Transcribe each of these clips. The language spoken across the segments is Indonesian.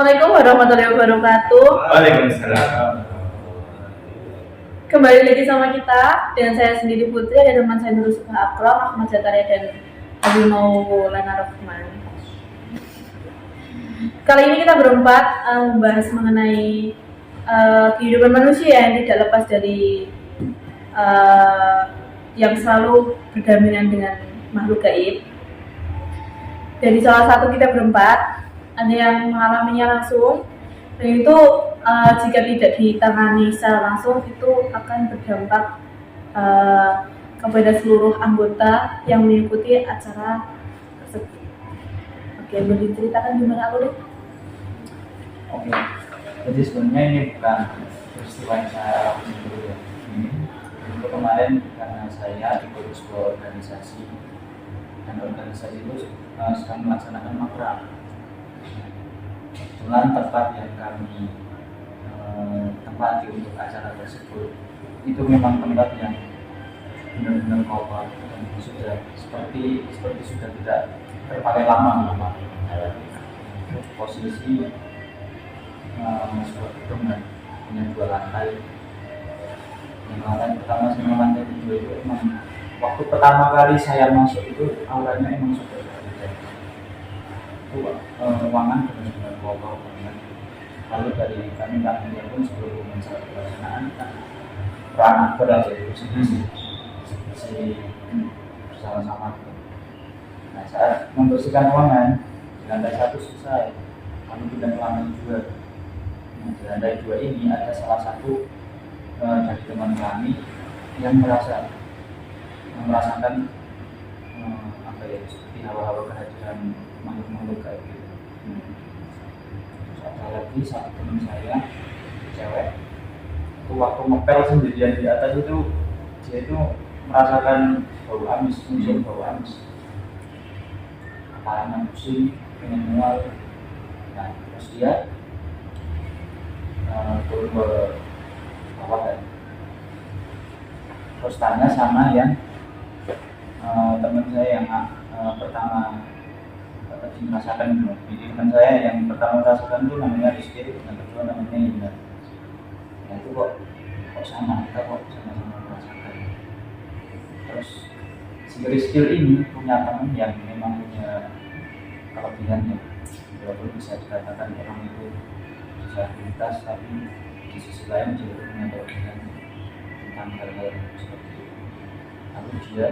Assalamualaikum warahmatullahi wabarakatuh. Waalaikumsalam. Kembali lagi sama kita dengan saya sendiri Putri, ada teman saya Nurul Subha Akram, Ahmad Zakaria dan Abu Maulana Rahman. Kali ini kita berempat membahas mengenai kehidupan manusia yang tidak lepas dari yang selalu berdampingan dengan makhluk gaib. Dari salah satu kita berempat ada yang mengalaminya langsung, dan itu jika tidak ditangani secara langsung itu akan berdampak kepada seluruh anggota yang mengikuti acara tersebut. Oke, boleh diceritakan gimana aku deh? Oke, jadi sebenarnya ini bukan peristiwa yang saya alami dulu ya. Untuk kemarin karena saya ikut sebuah organisasi, dan organisasi itu sedang melaksanakan makrab. Kebetulan tempat yang kami tempati untuk acara tersebut itu memang tempat yang benar-benar kotor dan sudah seperti sudah tidak terpakai lama. Posisi sebuah gedung punya 2 lantai. Yang lantai pertama sama lantai kedua itu emang waktu pertama kali saya masuk itu auranya emang sudah berbeda. Itu ruangan benar-benar kotor banget. Lalu dari kami pun sebelum mencari pelaksanaan kan peran aktor aja itu bersih bersama-sama. Nah, saat membersihkan ruangan di lantai 1 selesai, kami pindah ke lantai 2. Nah, di lantai 2 ini ada salah satu dari teman kami yang merasakan apa ya, seperti hawa-hawa kehadiran makhluk-makhluk kayak gitu. Terus ada lagi satu teman saya cewek itu waktu ngepel sendirian di atas itu dia itu merasakan bau amis, muncul bau amis, kepalanya pusing, pengen mual. Nah, terus dia turun ke bawah kan, terus tanya sama yang teman saya yang pertama merasakan dulu. Jadi teman saya yang pertama merasakan itu namanya Rizky, yang kedua namanya Indah. Nah itu kok sama, kita kok sama-sama merasakan. Terus si Rizky ini punya teman yang memang punya kelebihannya, walaupun bisa dikatakan orang itu disabilitas, tapi di sisi lain dia punya kelebihan tentang hal-hal seperti itu. Lalu dia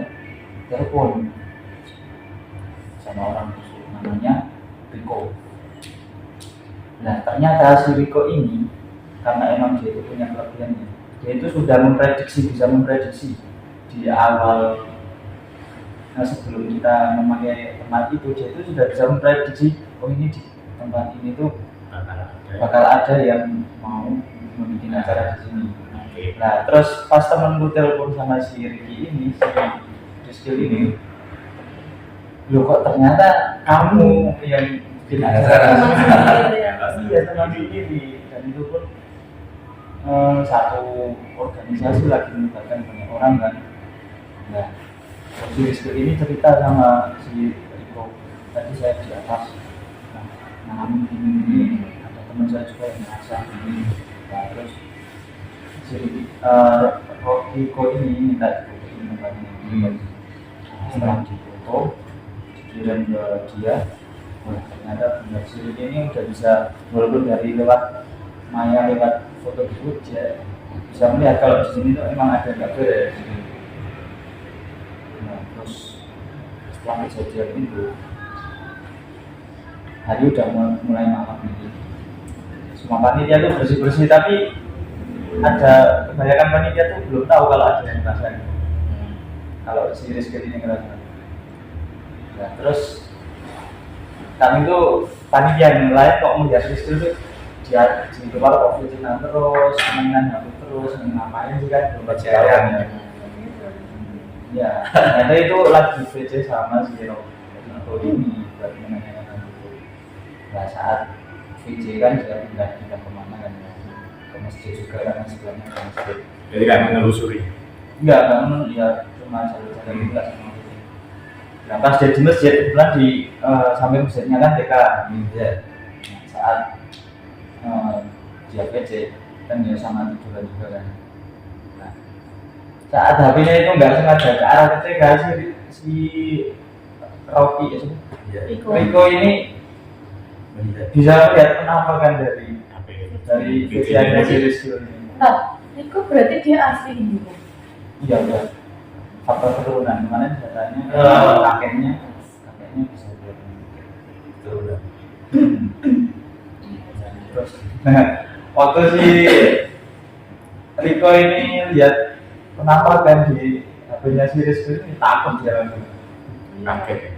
telepon sama orang tersebut, namanya Riko. Nah ternyata si Riko ini karena emang dia itu punya kelebihannya, dia itu sudah bisa memprediksi di awal sebelum kita memakai tempat itu, dia itu sudah bisa memprediksi, oh ini di tempat ini tuh bakal ada yang mau membuat acara di sini. Nah terus pas temanku telepon sama si Ricky ini, si Rizky ini, loh kok ternyata kamu yang bikin acara. Iya, teman sendiri. Dan itu pun satu organisasi lagi melibatkan banyak orang kan. Nah, si Rizky ini cerita sama si Riko, tadi saya di atas, nah ini ada teman saya juga yang merasa ini. Nah, terus si Riko ini minta difotoin tempatnya ini. Setelah difoto dikirim ke dia, ternyata benar si Riki ini udah bisa, walaupun dari lewat maya, lewat foto itu dia bisa melihat kalau di sini tuh emang ada kabar. Nah, terus setelah kejadian itu hari udah mulai malam ini, semua panitia tuh bersih-bersih, tapi ada kebanyakan panitia tuh belum tahu kalau ada yang ngerasain, kalau si Rizky ini ngerasain. Nah, terus kami tuh panitia yang lain kok melihat Rizky itu dia di luar kok fidgetan terus, mainan HP terus, ngapain sih kan, belum jalan ya. Ya, ternyata itu lagi VC sama si Riko ini buat menanyakan itu. Nah saat VC kan dia pindah kemana kan, ke masjid juga karena sebelumnya ke masjid. Jadi kan menelusuri? Enggak lihat, cuma jalan-jalan juga sama VC. Nah pas dia di masjid, kebetulan di samping masjidnya kan TK. Ya. Nah, saat dia PC kan dia sama tiduran juga kan. Nah, saat HP-nya itu nggak sengaja ke arah PC si Rocky ya, Riko ini bisa melihat penampakan dari visualnya si Rizky ini. Nah, itu berarti dia asli ini kan? Iya udah faktor keturunan kemarin katanya kakeknya bisa buat keturunan. Terus waktu si Riko ini lihat penampakan di HP-nya si Rizky ini takut dia langsung. Kaget.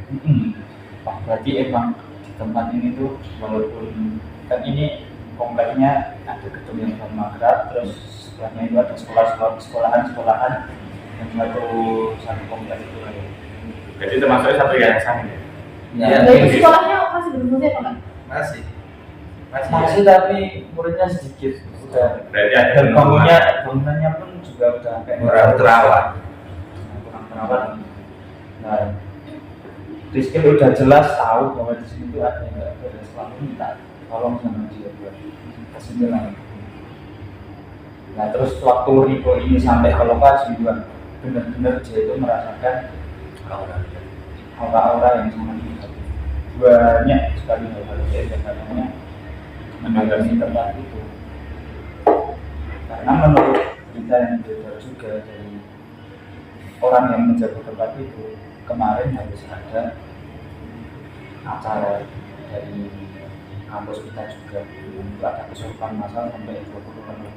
Berarti emang di tempat ini tuh walaupun kan ini kompleknya ada gedung yang bermaghrib, terus sebelahnya itu ada sekolahan yang satu komplek itu kan. Jadi termasuk satu yayasan ya? Ya, Jadi sekolahnya masih berfungsi apa kan? Masih. tapi muridnya sedikit. Udah. Berarti ada Dan bangunannya pun juga udah kayak kurang terawat. kurang terawat. Nah, Rizky udah jelas tahu bahwa di sini tuh ada yang nggak beres, lalu minta tolong sama dia buat kesini lagi. Nah terus waktu Riko ini sampai ke lokasi juga benar-benar dia itu merasakan aura-aura yang sangat indah. Banyak sekali hal-hal yang katanya mendatangi tempat itu. Karena menurut kita yang belajar juga dari orang yang menjaga tempat itu, kemarin harus ada acara dari kampus kita juga untuk ada kesurupan masal sampai 20 orang.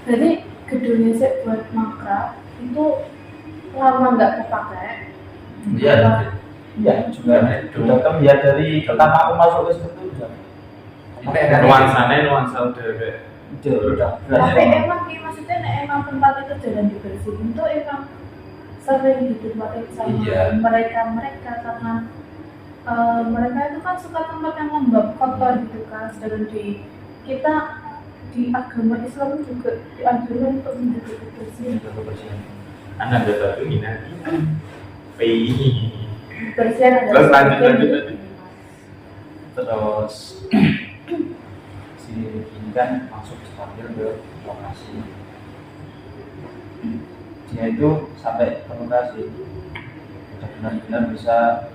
Jadi gedungnya sih buat makrab itu lama nggak kepakai. Iya juga lihat dari pertama aku masuk ke situ udah Nuansa udah Tapi emang maksudnya emang tempat itu jarang dibersihin itu emang sering ditempatin sama mereka karena mereka itu kan suka tempat yang lembab kotor gitu kan. Sedangkan di kita di agama Islam juga dianjurkan untuk menjaga kebersihan. Anda ada satu minat Kebersihan adalah Terus lanjut. terus si ini kan masuk dipanggil ke lokasi. Dia itu sampai ke lokasi udah benar-benar bisa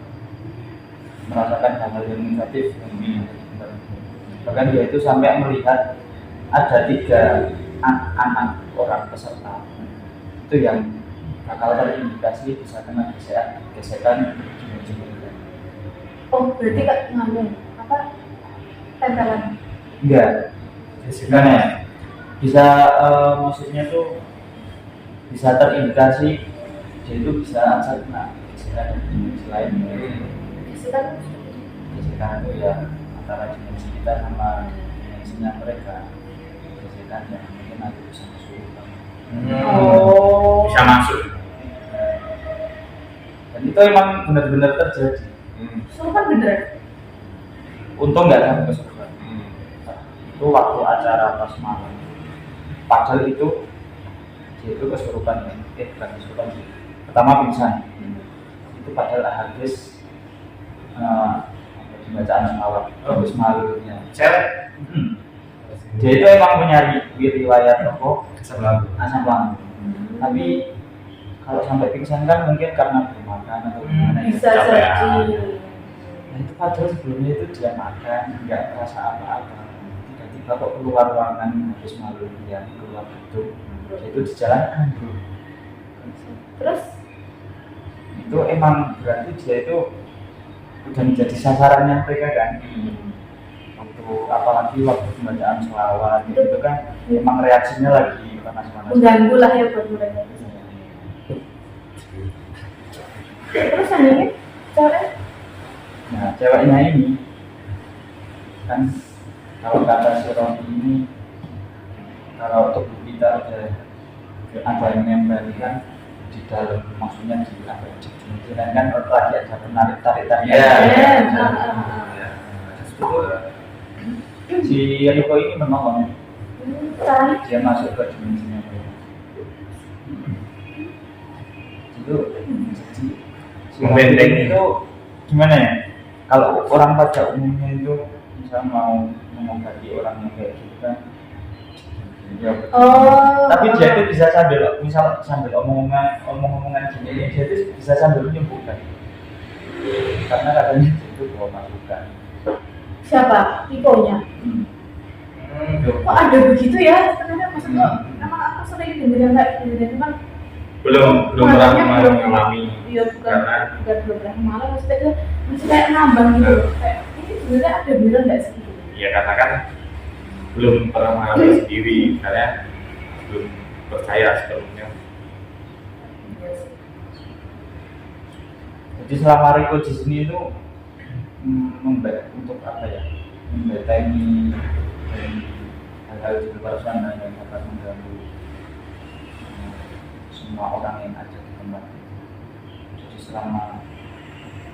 merasakan hal-hal yang negatif yang ini. Bahkan dia itu sampai melihat ada 3 anak orang peserta itu yang bakal terindikasi bisa kena gesekan dimensi. Oh berarti kan ngomong apa tempelan? Enggak, gimana ya? Bisa maksudnya tuh bisa terindikasi dia itu bisa kena gesekan selain gesekan itu ya antara dimensi kita sama dimensinya mereka, gesekan yang mungkin nanti bisa masuk. Bisa masuk. Dan itu emang benar-benar terjadi. Suruhan bener? Untung nggak sampai kesurupan. Itu waktu acara pas malam. Padahal itu dia itu kesurupan ya. Bukan kesurupan sih. Pertama pingsan. Itu padahal habis bacaan awal, habis malunya. Cewek. Dia itu emang punya riwayat asam lambung. Tapi kalau sampai pingsan kan mungkin karena belum makan atau gimana ya. Bisa jadi. Nah itu padahal sebelumnya itu dia makan, nggak merasa apa-apa. Tiba-tiba kok keluar ruangan habis malu dia keluar gedung, dia itu di jalan bro. Terus? Itu emang berarti dia itu udah menjadi sasarannya mereka kan. Apalagi waktu pembacaan sholawat itu kan emang reaksinya lagi panas-panas. Mengganggu lah ya buat mereka. Terus yang ini cewek? Nah ceweknya ini kan kalau kata si Romi ini kalau tubuh kita ada yang nempel kan di dalam, maksudnya di apa di kemungkinan kan lagi ada penarik-tarikan. Si Riko ini menolong. Dia masuk ke dimensinya itu. Jadi si Membenteng itu gimana ya? kalau orang pada umumnya itu misal mau mengobati orang yang kayak gitu kan, ya, Oh. tapi dia itu bisa sambil omong-omongan gini, dia itu bisa sambil menyembuhkan karena katanya itu bawa masukan. Siapa? Ikonya? Kok ada begitu ya? Sebenarnya maksudnya emang aku sering dengar yang kayak gitu, cuman belum pernah mengalami iya bukan karena belum pernah malah maksudnya itu masih kayak ngambang gitu kayak ini sebenarnya ada beneran nggak sih? ya karena kan belum pernah mengalami sendiri karena belum percaya sebelumnya. Iya sih. Jadi selama Riko di sini itu untuk apa ya? Membentengi dari hal-hal di luar sana yang dapat mengganggu semua orang yang ada di tempat itu. Jadi selama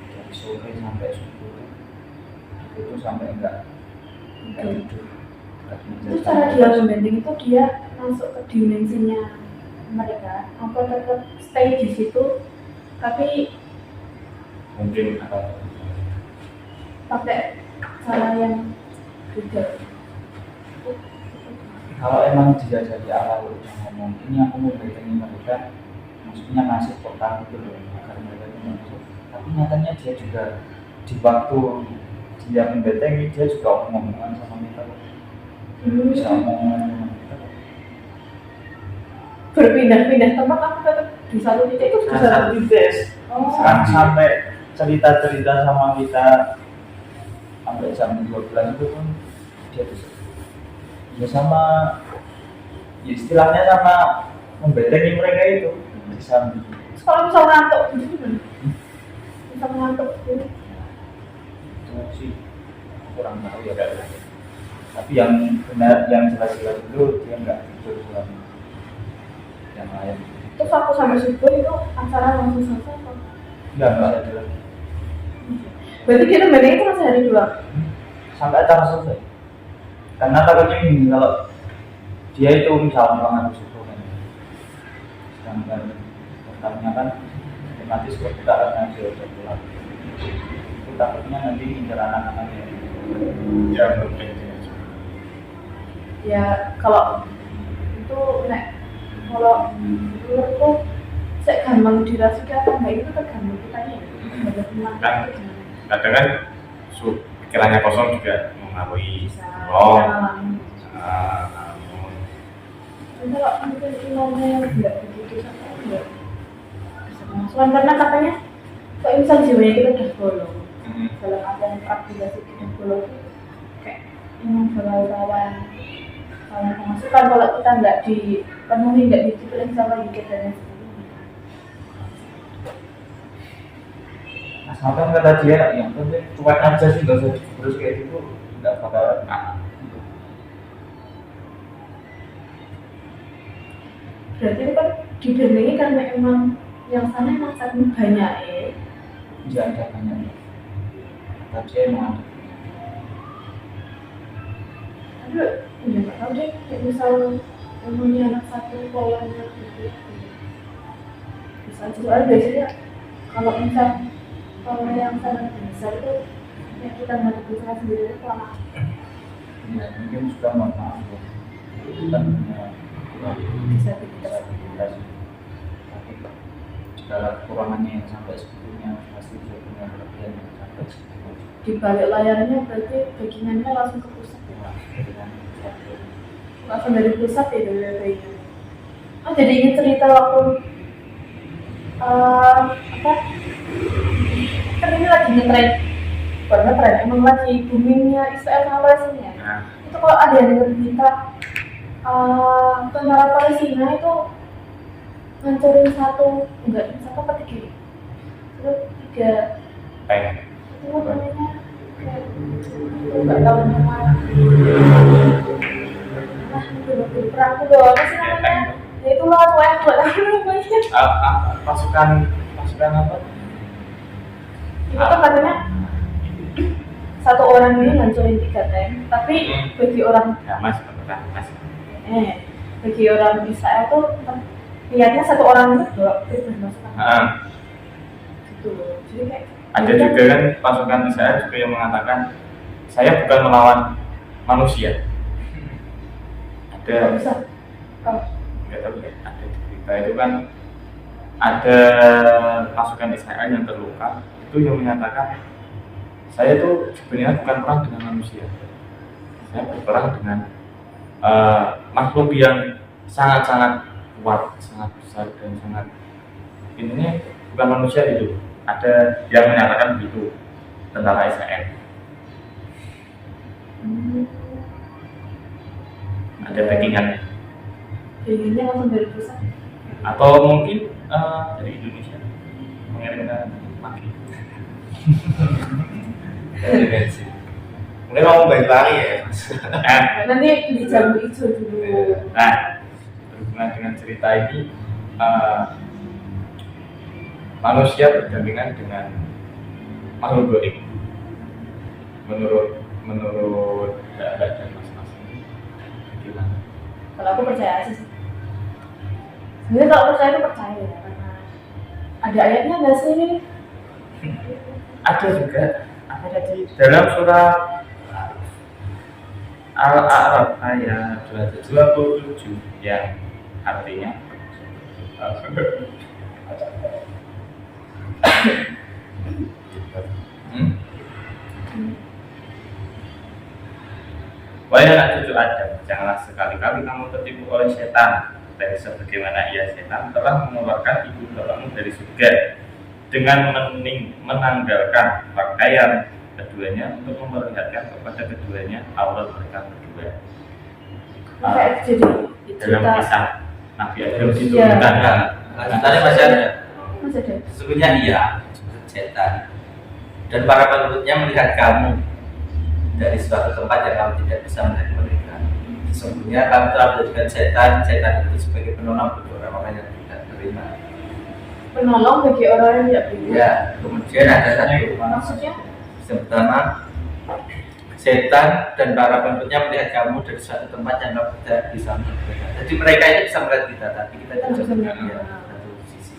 dari sore sampai subuh itu sampai enggak tidur. Itu cara dia membanding itu dia masuk ke dimensinya mereka apa tetap stay di situ tapi Mungkin apa pakai cara yang beda. Kalau emang dia dari awal udah ngomong ini aku mau bertanya mereka, maksudnya ngasih portal gitu loh agar mereka itu masuk. Tapi nyatanya dia juga di waktu dia membetengi dia juga ngomong sama kita loh. Bisa ngomong sama kita loh. Berpindah-pindah tempat aku tetap di satu titik itu bisa. Satu titik. Oh. Sampai cerita-cerita sama kita sampai jam 12 itu pun dia bisa. Ya sama, ya istilahnya sama membetengi mereka itu bisa. Terus kalau misal ngantuk gitu gimana? Bisa ngantuk gitu. Itu sih kurang tahu ya kan. Tapi yang benar yang jelas-jelas itu dia nggak tidur selama yang lain. Terus aku sampai subuh itu acara langsung selesai kok. Nggak ada lagi. Berarti kita bandingnya itu masih hari 2? Sampai acara selesai. Karena takutnya ini kalau dia itu misalnya habis itu kan, sedangkan pertamanya kan otomatis kalau kita akan dia udah pulang, itu takutnya nanti ngincer anak-anaknya. ya mungkin Ya kalau itu kalau menurutku saya gampang dirasuki atau enggak itu tergantung kitanya ya. Sebagai teman Kan. kadang kan pikirannya kosong juga mengaruhi bisa oh ngalamin. Nanti kalau mungkin imannya enggak begitu sampai enggak bisa kemasukan karena katanya kok misal jiwanya kita udah bolong dalam artian praktikasi kita bolong itu kayak iman bawah-bawah kalau kemasukan kalau kita nggak dipenuhi nggak disiplin sama dikit dan sebagainya. Asalkan kata dia yang penting cuek aja sih, nggak usah terus kayak gitu, nggak bakalan. Berarti itu kan dibendengi karena emang yang sana emang sangat banyak ya. Dia ada banyak. Kata dia emang ada. Aduh, ya nggak tahu deh. Kayak misal punya anak satu polanya gitu. Bisa juga biasanya kalau misal kalau yang sangat besar itu yang kita nggak berusaha sendiri itu lama. Ya mungkin sudah mohon maaf ya. Itu kan Bisa kita. tapi segala kekurangannya yang sampai sebetulnya pasti dia punya kelebihan yang sampai segitu. Di balik layarnya berarti backingannya langsung ke pusat ya. Langsung dari pusat ya dari bagian. Oh jadi ingat cerita waktu apa? Kan ini lagi ngetren, bukan ngetren, emang lagi boomingnya Israel sama Palestina. Itu kalau ada yang dengar berita tentara Palestina itu ngancurin satu apa tiga Tank. itu namanya nggak tahu nama itu perang itu loh apa sih namanya ya itu loh aku yang nggak tahu namanya pasukan apa? itu kan katanya satu orang ini ngancurin 3 tank tapi bagi orang Ya mas. bagi orang Israel tuh lihatnya satu orang itu dua masuk gitu loh jadi kayak Ada juga kan pasukan Israel juga yang mengatakan saya bukan melawan manusia. Ada bisa. Oh. nggak tahu ya, ada di berita itu kan ada pasukan Israel yang terluka itu yang menyatakan saya tuh sebenarnya bukan perang dengan manusia, saya berperang dengan makhluk yang sangat-sangat kuat, sangat besar dan sangat intinya bukan manusia itu. Ada yang menyatakan begitu tentara Israel. Ada backingannya. Backingannya langsung dari pusat. Atau mungkin dari Indonesia mengirimkan maki. Mungkin mau balik lagi ya. Nanti di jambu hijau dulu. Nah, berhubungan dengan cerita ini, manusia berdampingan dengan makhluk gaib. Menurut Mbak dan Mas ini gimana? Kalau aku percaya sih. Sebenarnya kalau percaya itu percaya ya, karena ada ayatnya nggak sih? Ada juga apa tadi dalam surah Al-A'raf ayat 27 yang artinya wahai anak cucu Adam, janganlah sekali-kali kamu tertipu oleh setan. Dari sebagaimana ia setan telah mengeluarkan ibu bapakmu dari surga dengan menanggalkan pakaian keduanya untuk memperlihatkan kepada keduanya aurat mereka berdua. Kayak jadi Dalam cerita. kisah Nabi Adam itu Iya. ditanya, Lanjutannya masih ada. Mas ada. Sesungguhnya ia setan dan para pengikutnya melihat kamu dari suatu tempat yang kamu tidak bisa melihat mereka. Sesungguhnya kamu telah menjadikan setan itu sebagai penolong bagi orang-orang yang tidak terima. Penolong bagi orang yang tidak beriman. Ya, kemudian ada satu Maksudnya? yang pertama, setan dan para pengikutnya melihat kamu dari suatu tempat yang kamu tidak bisa melihat mereka. Jadi mereka itu bisa melihat kita, tapi kita tidak bisa melihat dia. Satu sisi.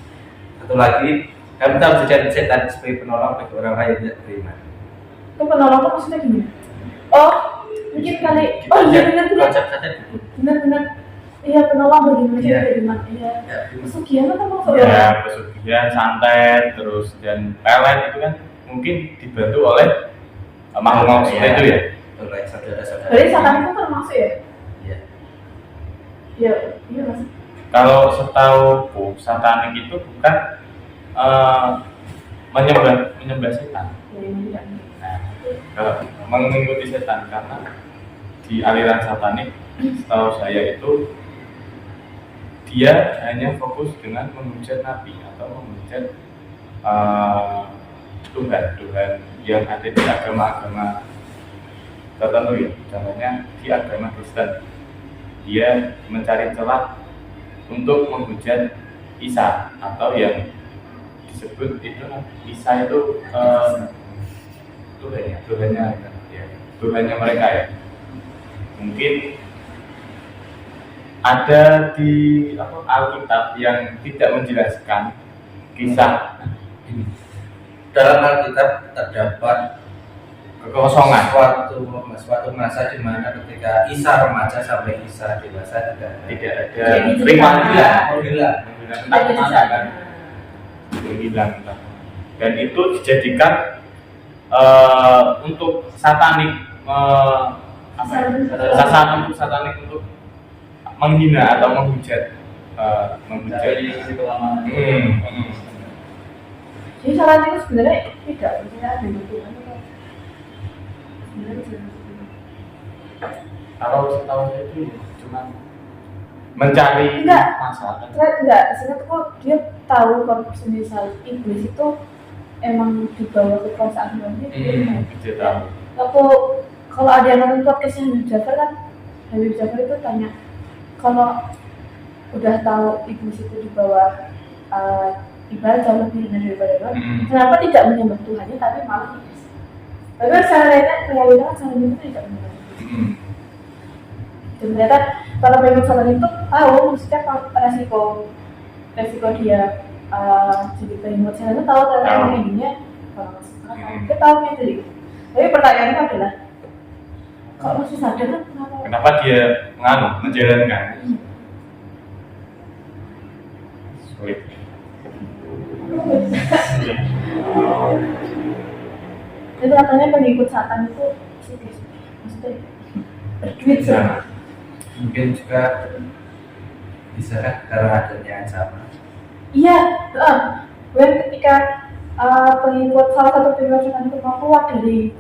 Satu lagi, kamu telah menjadikan setan sebagai penolong bagi orang-orang yang tidak beriman. Itu penolong itu maksudnya gimana? Oh, mungkin kali. Oh iya benar-benar. Konsep saja dulu. Benar-benar. Iya penolong bagi manusia Iya. yang tidak beriman. Iya. Ya, Pesugihan itu maksudnya. ya pesugihan, santet, terus dan pelet itu kan mungkin dibantu oleh makhluk-makhluk seperti itu ya. oleh saudara-saudara. Berarti setan itu termasuk ya? Iya. Iya, iya mas. Kalau setauku satanik itu bukan menyembah setan. Ya, ini tidak. Nah, kalau mengikuti setan karena di aliran satanik setahu saya itu dia hanya fokus dengan menghujat nabi atau menghujat Tuhan yang ada di agama-agama tertentu ya, contohnya di agama Kristen dia mencari celah untuk menghujat Isa atau yang disebut itu Isa itu Tuhannya mereka ya. Mungkin ada di Alkitab yang tidak menjelaskan kisah Dalam Alkitab terdapat kekosongan. suatu masa di mana ketika Isa remaja sampai Isa dewasa Tidak ada Jadi riwayat cerita. hilang. tentang mana kan hilang. Dan itu dijadikan untuk satanik sasaran untuk satanik untuk menghina atau menghujat Jadi salah itu sebenarnya tidak, maksudnya ada hubungan atau sebenarnya tidak. Kalau setahu saya itu cuma mencari Enggak. masalah. Enggak, seingatku dia tahu kalau semisal iblis itu emang dibawa kekuasaan Tuhan Dia tahu. Waktu kalau ada yang nonton podcastnya Habib Jafar kan, Habib Jafar itu tanya kalau udah tahu iblis itu di bawah ibarat jauh lebih rendah daripada Tuhan, kenapa tidak menyembah Tuhannya tapi malah iblis? Tapi secara realita kan sama itu tidak menyembah iblis. Dan ternyata para pengikut Satan itu tahu maksudnya resiko dia jadi pengikut Satan itu tahu ternyata emang ininya kalau masih sadar kita tahunya dari itu. Tapi pertanyaannya adalah kalau masih sadar kan Kenapa dia menjalankan? Sulit. itu katanya pengikut setan itu sedih, maksudnya berduit sih. Nah, Mungkin juga bisa karena adanya ancaman. Iya, gue ketika pengikut salah satu pengikut setan itu mau keluar dari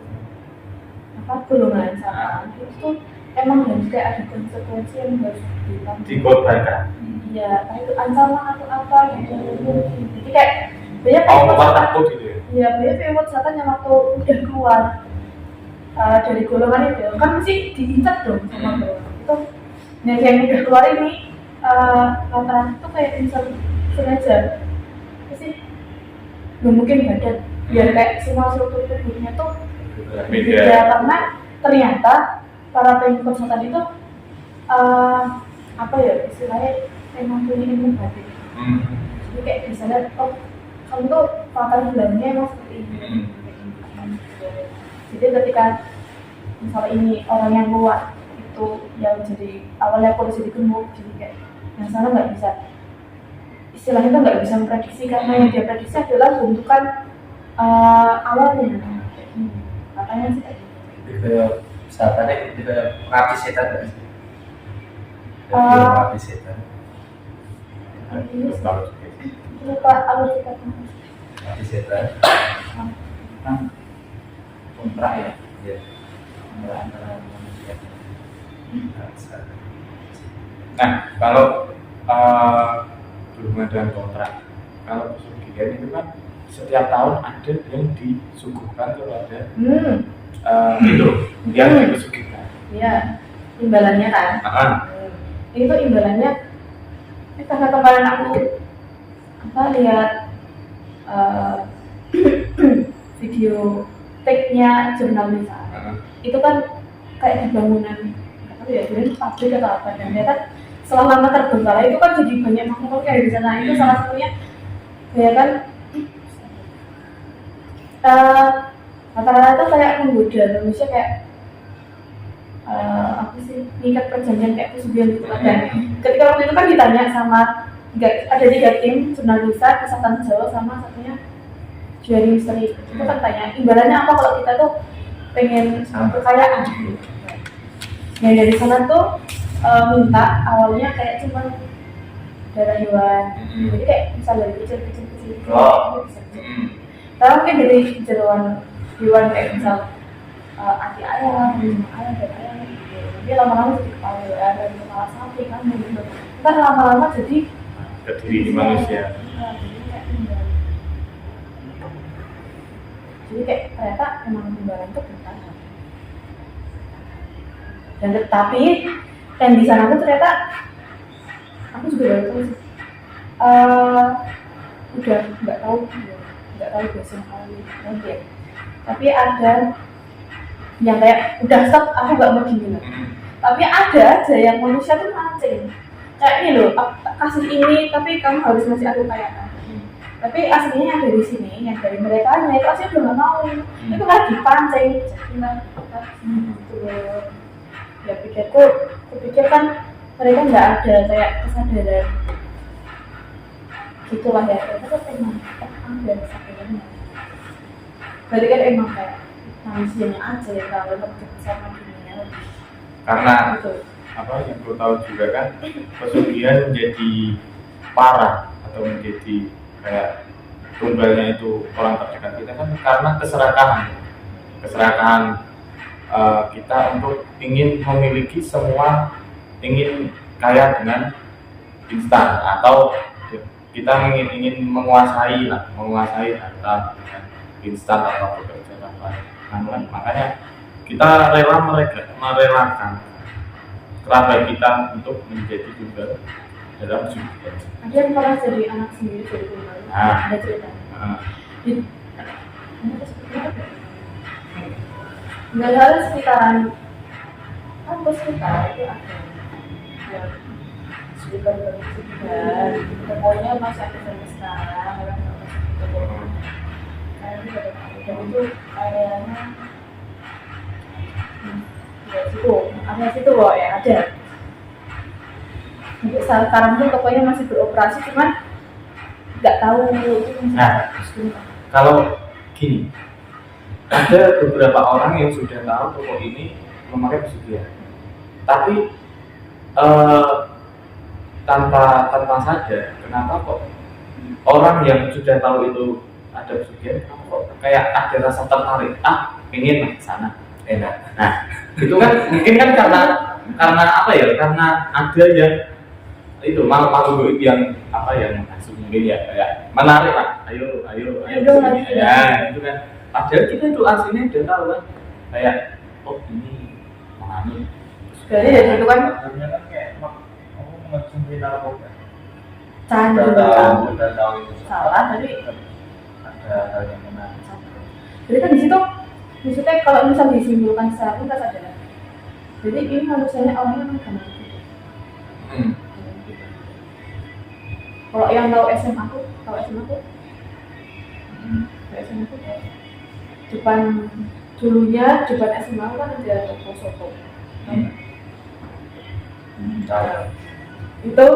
golongan setan itu emang harus kayak ada konsekuensi yang harus ditanggung. dikorbankan. Iya, entah itu ancaman atau apa gitu. Jadi kayak banyak Mau pengikut keluar setan. takut gitu ya. Iya, banyak pengikut setan yang waktu udah keluar dari golongan itu kan mesti diincar dong sama golongan itu. Nah, yang udah keluar ini rata-rata itu kayak misal sengaja apa sih mungkin badan biar kayak semua struktur tubuhnya tuh beda karena ternyata para pengikut setan itu apa ya istilahnya emang punya ilmu batin. Jadi kayak misalnya kamu tuh latar belakangnya emang seperti ini. Jadi ketika misalnya ini orang yang keluar itu yang jadi awalnya aku jadi gemuk, jadi kayak yang sana nggak bisa istilahnya tuh nggak bisa memprediksi karena yang dia prediksi adalah bentukan awalnya kayak gini. Katanya sih kayak gitu. Juga satannya juga mengabdi setan nggak sih? Mengabdi setan. Lupa alur kita. Mengabdi setan. Kan kontrak ya, Ya. kontrak antara manusia. Nah, kalau berhubungan dengan kontrak, kalau pesugihan itu kan setiap tahun ada yang disuguhkan kepada itu yang disuguhkan. Iya, imbalannya kan. Itu imbalannya. Karena kemarin aku lihat video take-nya jurnalis itu kan kayak di bangunan apa ya, jadi pabrik atau apa, dan ternyata setelah lama terbengkalai itu kan jadi banyak makhluk kayak di sana. Itu salah satunya ya kan rata-rata tuh kayak menggoda manusia kayak apa sih mengikat perjanjian kayak pesugihan gitu kan. Dan ketika waktu itu kan ditanya sama ada 3 tim, jurnalisa, kesehatan Jawa sama satunya juari misteri. Itu kan tanya imbalannya apa kalau kita tuh pengen kekayaan. Nah dari sana tuh minta awalnya kayak cuma darah hewan, jadi kayak misal dari kecil. Tapi mungkin dari jeroan hewan kayak misal anti ayam, ayam dan ayam gitu. Jadi lama-lama jadi kepala hewan dan kepala sapi kan gitu. Ntar lama-lama jadi Berdiri di manusia. Jadi kayak ternyata emang imbalan itu bertahan. Dan tetapi yang di sana tuh ternyata aku juga baru tahu sih. Udah nggak tahu biasa kali nanti ya. Tapi ada yang kayak udah stop, aku nggak mau gini. Tapi ada aja yang manusia tuh mancing. Kayak ini loh, kasih ini tapi kamu harus ngasih aku kayak tapi aslinya yang dari sini, yang dari mereka itu aslinya udah nggak mau. Itu kan dipancing. Gitu loh. Ya kupikir kan mereka nggak ada kayak kesadaran gitulah ya. Ternyata emang ada kesadarannya. Berarti kan emang kayak manusianya aja yang tahu sama dunia lebih. Karena Gitu. apa yang perlu tahu juga kan, pesugihan menjadi parah atau menjadi kayak tumbalnya itu orang terdekat kita kan karena keserakahan kita untuk ingin memiliki semua, ingin kaya dengan instan, atau kita ingin menguasai harta dengan instan atau pekerjaan apa. Nah, makanya kita rela merelakan kerabat kita untuk menjadi tunggal dalam pesugihan. Ada yang pernah jadi anak sendiri jadi tunggal. Ada cerita. Nggak salah sekitaran kampus kita itu ada yang sekitar pokoknya masih ada sampai sekarang orang nggak masih gitu. Kayak gitu. dan itu areanya ya situ, area situ loh ya ada. Untuk sekarang tuh tokonya masih beroperasi, cuman nggak tahu itu Nah, kalau gini, ada beberapa orang yang sudah tahu toko ini memakai pesugihan, tapi tanpa sadar kenapa kok orang yang sudah tahu itu ada pesugihan, kenapa kok kayak ada rasa tertarik, ingin ke sana, enak. Nah, itu kan mungkin kan karena apa ya? Karena ada yang itu makhluk goib yang apa yang mungkin ya kayak menarik lah, ayo kesini. Ya itu kan, padahal kita itu aslinya udah tahu kan, kayak oh ini mengani. jadi dari situ kan Sebenarnya kan kayak aku mengonsumsi narkoba. candu Udah tahu itu salah, tapi ada hal yang menarik. jadi kan di situ maksudnya kalau misal disimpulkan secara kita sadar, jadi ini manusianya orangnya memang gampang gitu. Kalau yang tahu SMA aku, depan dulunya depan SMA aku kan ada toko soto. Tahu. Itu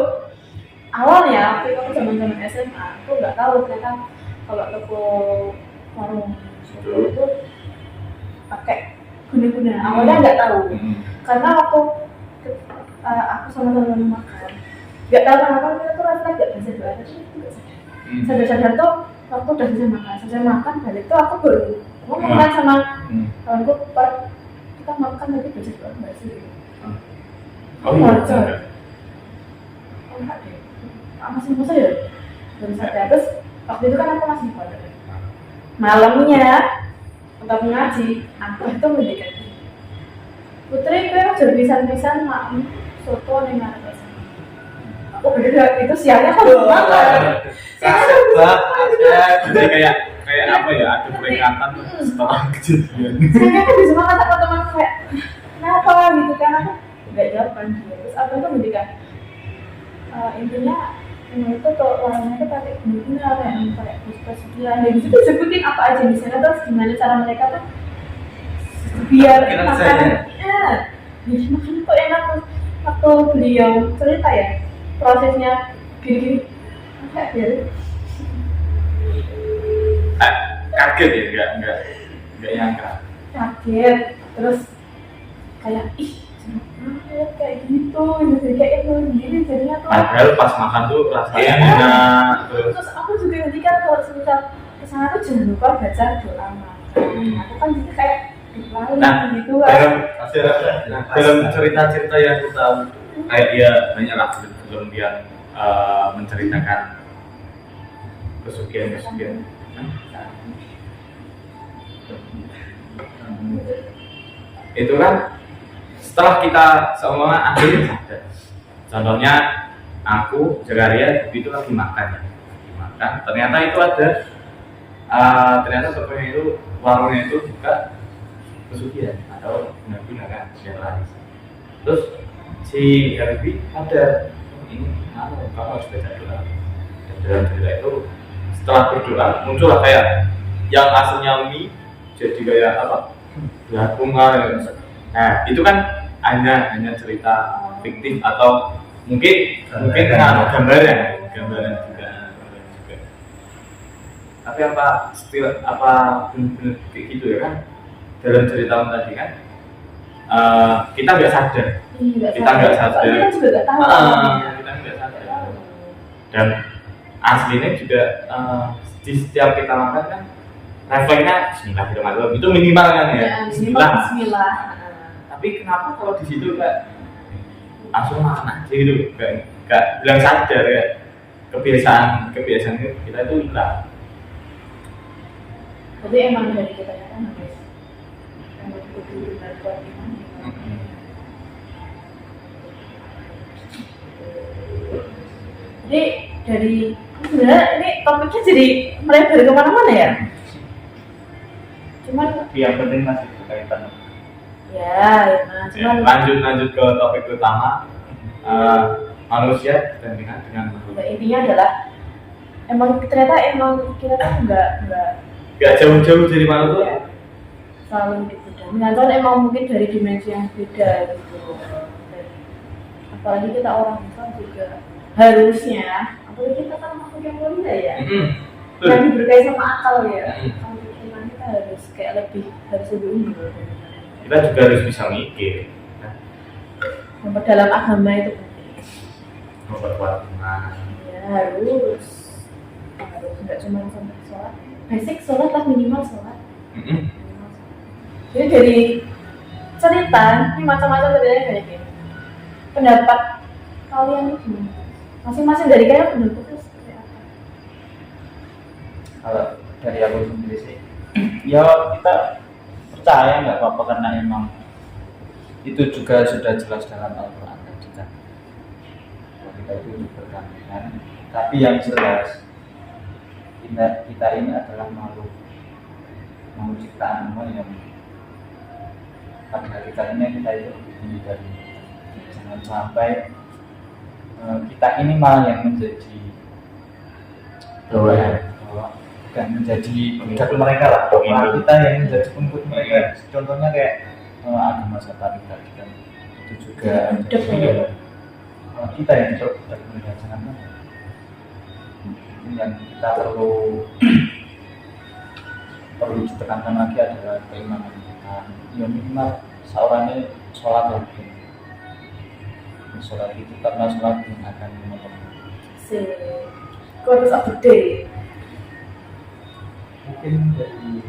awalnya waktu aku zaman SMA aku nggak tahu ternyata kalau toko warung soto itu pakai guna-guna. Awalnya nggak tahu karena waktu aku sama teman makan nggak tahu kenapa kita tuh rasanya nggak bisa doa, tapi itu nggak sadar. Sadar tuh waktu udah selesai makan balik tuh aku baru ngomong kan sama kawanku, Pak, kita makan tadi bisa doa nggak sih? Oh iya. Oh enggak deh, masih masa ya baru sadar. Terus waktu itu kan aku masih di pondok. Malamnya untuk ngaji, aku itu mendekat Putri, gue udah pisan-pisan mak soto nih ngarep. Aku bener itu siangnya aku belum makan. Kaset banget. Jadi kayak apa ya, ada peringatan setelah kejadian. Saya kan bisa makan sama teman kayak kenapa gitu kan, aku nggak jawab kan. Terus apa itu mendikan intinya itu tuh warnanya itu pakai guna kayak pesugihan dan disitu disebutin apa aja di sana, terus gimana cara mereka tuh biar makan makan kok enak. Waktu beliau cerita ya prosesnya gini kayak biar Kaget ya, enggak nyangka. kaget, terus kayak kayak gitu kayak itu gini jadinya tuh. Padahal pas makan tuh rasanya enak. Terus aku juga nanti kan kalau semisal kesana tuh jangan lupa baca doa makan. Aku kan jadi kayak dilalu gitu kan. Dalam cerita-cerita yang kita tahu, kayak dia banyak lah film yang menceritakan pesugihan. Itu kan setelah kita seolah akhirnya sadar. Contohnya aku Jagaria itu lagi makan, ternyata itu ada ternyata tokonya itu warungnya itu juga pesugihan atau guna-guna kan yang laris. Terus si Harvey ada ini kamu harus baca doa. Dan dalam doa itu setelah berdoa muncullah kayak yang aslinya mie jadi kayak apa? Bunga. Nah itu kan hanya cerita fiktif atau mungkin gambaran juga. Tapi apa benar-benar kayak gitu ya kan? Dalam cerita tadi kan kita nggak sadar. Kita nggak sadar. Kita juga nggak tahu. Kita nggak sadar. Dan aslinya juga di setiap kita makan kan refleksnya Bismillahirrahmanirrahim itu minimal kan ya. Bismillah. Tapi kenapa kalau di situ nggak langsung makan aja gitu, nggak bilang sadar ya, kebiasaan kita itu hilang. Jadi emang dari kita ya kan harus benar-benar kuat iman. Jadi dari sebenarnya ini topiknya jadi melebar kemana-mana ya. Cuman Yang penting masih berkaitan. cuman Lanjut ke topik utama, manusia dengan makhluk. intinya adalah ternyata emang kita tuh nggak Gak jauh-jauh dari mana tuh? Ya, selalu lebih mudah. Menonton emang mungkin dari dimensi yang beda gitu. Dan apalagi kita orang Islam juga harusnya, apalagi kita kan makhluk yang mulia ya, yang diberkahi sama akal ya. Kalau pikiran kita harus kayak harus lebih unggul. Kita juga harus bisa mikir, Dalam agama itu penting. memperkuat iman. Ya harus nggak cuma sampai sholat, basic sholat lah, minimal sholat. Jadi dari cerita ini macam-macam ceritanya kayak gini. Pendapat kalian itu gimana? Masing-masing dari kalian pendapatnya seperti apa? Kalau dari aku sendiri sih, ya kita percaya nggak apa-apa karena emang itu juga sudah jelas dalam Al-Quran tadi kan. Kalau kita itu bergandengan, tapi yang jelas kita ini adalah makhluk ciptaan Allah yang pada hakikatnya kita itu lebih dari. Jangan sampai kita ini malah yang menjadi bukan menjadi budak mereka lah, malah kita yang menjadi pengikut mereka. Contohnya kayak agama satanik tadi kan, itu juga kita yang budak mereka. Jangan yang kita perlu ditekankan lagi adalah keimanan kita. Ya minimal seorangnya sholat lagi. Sholat itu karena sholat yang akan menolong. Quotes of the day. Mungkin dari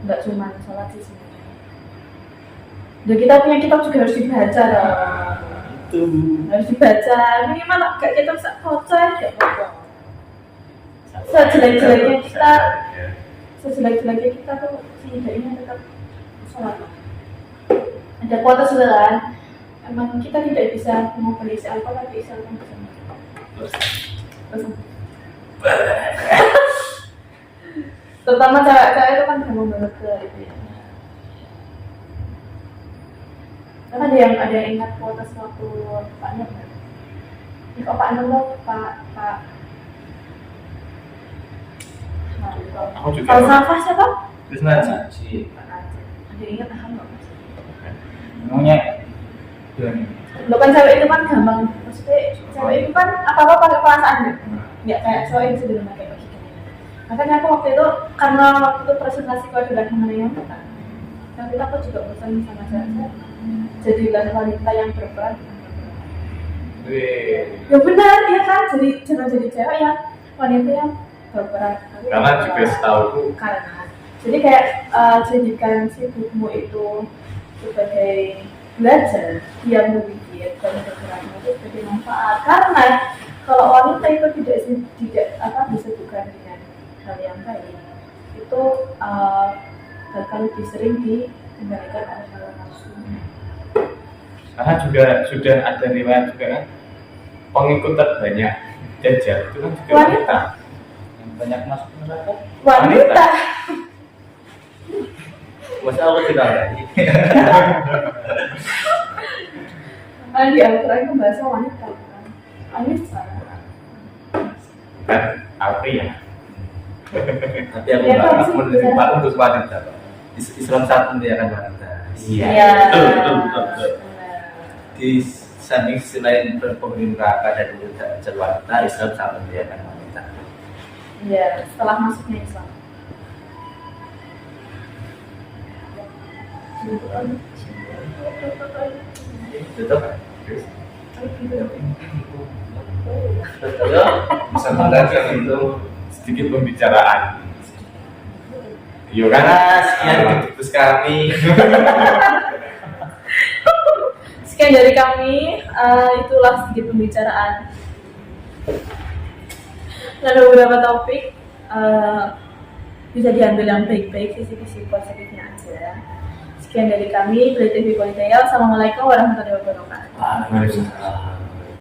Nggak cuma sholat sih sebenarnya. Dan kita punya kitab juga harus dibaca loh. itu Harus dibaca. Minimal nggak kita bisa baca ya apa. Sejelek-jeleknya kita tuh setidaknya tetap sholat. Ada kuota sudah kan? Emang kita tidak bisa mengoperasi apa tapi bisa terutama cewek-cewek itu kan gampang banget ke itu ya. Karena ada yang ingat kuota sewaktu Pak Nur kan? Pak Nur loh, Pak Aku juga. Falsafah siapa? Terus nanti. Ada yang ingat aku nggak? memangnya Lo kan cewek itu kan gampang, maksudnya cewek itu kan apa-apa pakai perasaan ya? Nggak kayak cowok yang sederhana kayak begitu. Makanya aku waktu itu, karena waktu itu presentasi aku adalah mengenai wanita. Waktu itu aku juga bosan sama cewek. Jadilah wanita yang berperan. Ya benar, ya kan? Jadi jangan jadi cewek yang wanita yang berperan. Karena juga setahu Karena jadi kayak jadikan sibukmu itu sebagai belajar yang berpikir dan bergerak itu sebagai manfaat. Karena kalau wanita itu tidak disebutkan dengan hal yang baik, itu bakal lebih sering dikendalikan oleh hawa nafsu. karena juga sudah ada riwayat juga kan pengikut terbanyak Dajjal itu kan juga Wanita. yang banyak masuk neraka. Wanita. Masa aku tidak ada. Nah, di Al-Quran itu bahasa wanita kan. Wanita. kan apa ya? Tapi aku Ya, nggak Pak, sih, menerima bisa. untuk wanita. Pak. Islam saat mendiakan wanita. Iya. Betul. Di samping sisi lain penghuni neraka dan belajar wanita, Islam sangat mendiakan wanita. Iya, setelah masuknya Islam. Betul kan? Ya, bisa mengatakan itu. Sedikit pembicaraan. Yo kan? Karena sekian diskusi kami. Sekian dari kami, itulah sedikit pembicaraan. Ada beberapa topik bisa diambil yang baik-baik, sisi-sisi positifnya aja. Sekian dari kami, Beli TV Kualitas. Assalamualaikum warahmatullahi wabarakatuh. Waalaikumsalam.